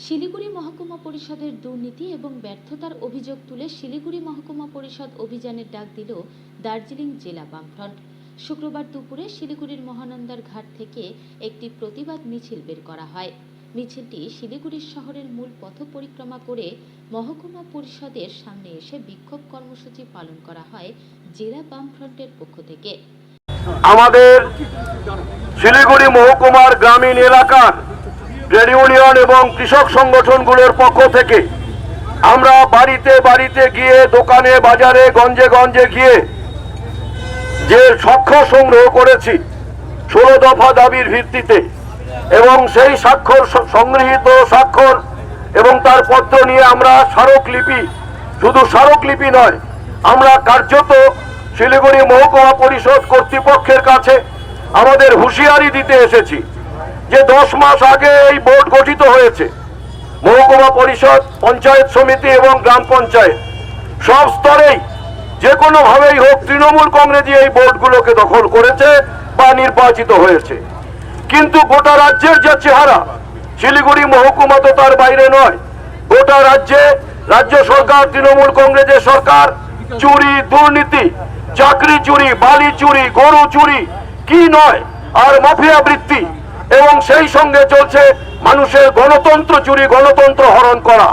শিলিগুড়ি মহকুমা পরিষদের দুর্নীতি এবং ব্যর্থতার অভিযোগ তুলে শিলিগুড়ি মহকুমা পরিষদ অভিযানের ডাক দিল দার্জিলিং জেলা বামফ্রন্ট। শুক্রবার দুপুরে শিলিগুড়ির মহানন্দার ঘাট থেকে একটি প্রতিবাদ মিছিল বের করা হয়। মিছিলটি শিলিগুড়ি শহরের মূল পথ পরিক্রমা করে মহকুমা পরিষদের সামনে এসে বিক্ষোভ কর্মসূচি পালন করা হয় জেলা বামফ্রন্টের পক্ষ থেকে। আমাদের শিলিগুড়ি মহকুমার গ্রামীণ এলাকার ট্রেড ইউনিয়ন এবং কৃষক সংগঠনগুলোর পক্ষ থেকে আমরা বাড়িতে বাড়িতে গিয়ে, দোকানে বাজারে, গঞ্জে গঞ্জে গিয়ে যে স্বাক্ষর সংগ্রহ করেছি 16 দফা দাবির ভিত্তিতে, এবং সেই স্বাক্ষর সংগৃহীত স্বাক্ষর এবং তার পত্র নিয়ে আমরা স্মারকলিপি, শুধু স্মারকলিপি নয়, আমরা কার্যত শিলিগুড়ি মহকুমা পরিষদ কর্তৃপক্ষের কাছে আমাদের হুঁশিয়ারি দিতে এসেছি যে 10 মাস আগে এই বোর্ড গঠিত হয়েছে। মহকুমা পরিষদ, পঞ্চায়েত সমিতি এবং গ্রাম পঞ্চায়েত সব স্তরেই যে কোনোভাবেই হোক তৃণমূল কংগ্রেসই এই বোর্ডগুলোকে দখল করেছে বা নির্বাচিত হয়েছে। কিন্তু গোটা রাজ্যের যে চেহারা, শিলিগুড়ি মহকুমা তো তার বাইরে নয়, গোটা রাজ্যে রাজ্য সরকার, তৃণমূল কংগ্রেসের সরকার চুরি, দুর্নীতি, চাকরি চুরি, বালি চুরি, গরু চুরি কি নয়, আর মাফিয়া বৃত্তি, এবং সেই সঙ্গে চলছে মানুষের গণতন্ত্র চুরি, গণতন্ত্র হরণ করা।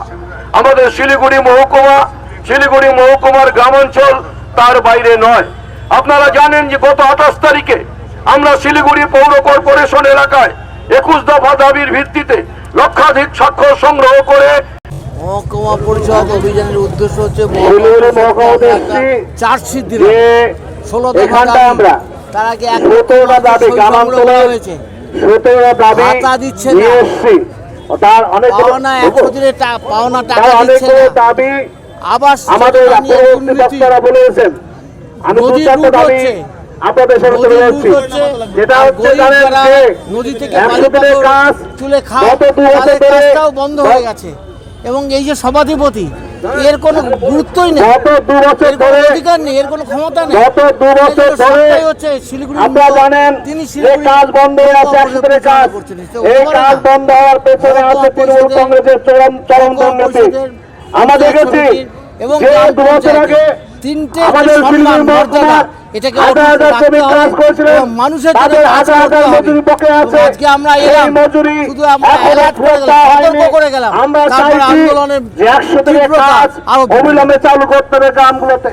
আমাদের শিলিগুড়ি মহকুমার গ্রামাঞ্চল তার বাইরে নয়। আপনারা জানেন যে গত 28 তারিখে আমরা শিলিগুড়ি পৌর কর্পোরেশন এলাকায় 21 দফা দাবির ভিত্তিতে লক্ষাধিক স্বাক্ষর সংগ্রহ করে মহকুমা পরিষদ অভিযানের উদ্দেশ্য হচ্ছে চার্জশিট দিল 16 দফা দাবি। তার আগে 17টা দাবি হয়েছে, 17টা দাবি ভাতা দিচ্ছে না, পাওনা 100 দিনের পাওনা টাকা দিচ্ছে না, আবার আমাদের বক্তারা বলেছেন নদীর রুট হচ্ছে, আপনাদের সাথে বলছি যেটা হচ্ছে নদী থেকে কাজ তুলে খাওয়া, তাদের কাজটাও বন্ধ হয়ে গেছে। এবং এই যে সভাধিপতি, এর কোনো গুরুত্বই নেই, অধিকার নেই, এর কোনো ক্ষমতা নেই। হচ্ছে শিলিগুড়ি, আপনারা জানেন তিনি কাজ বন্ধ হয়ে আছে, একসাথে কাজ, এই কাজ বন্ধ হওয়ার পেছনে আছে তৃণমূল কংগ্রেসের চরম দুর্নীতি। আমরা দেখেছি এবং 2 বছর আগে আমাদের সম্মান মর্যাদা এটাকে মানুষের আজকে আমরা এলাম, শুধু আমরা করে গেলাম, তারপর আন্দোলনের অবিলম্বে চালু করতে হবে গ্রামগুলোতে।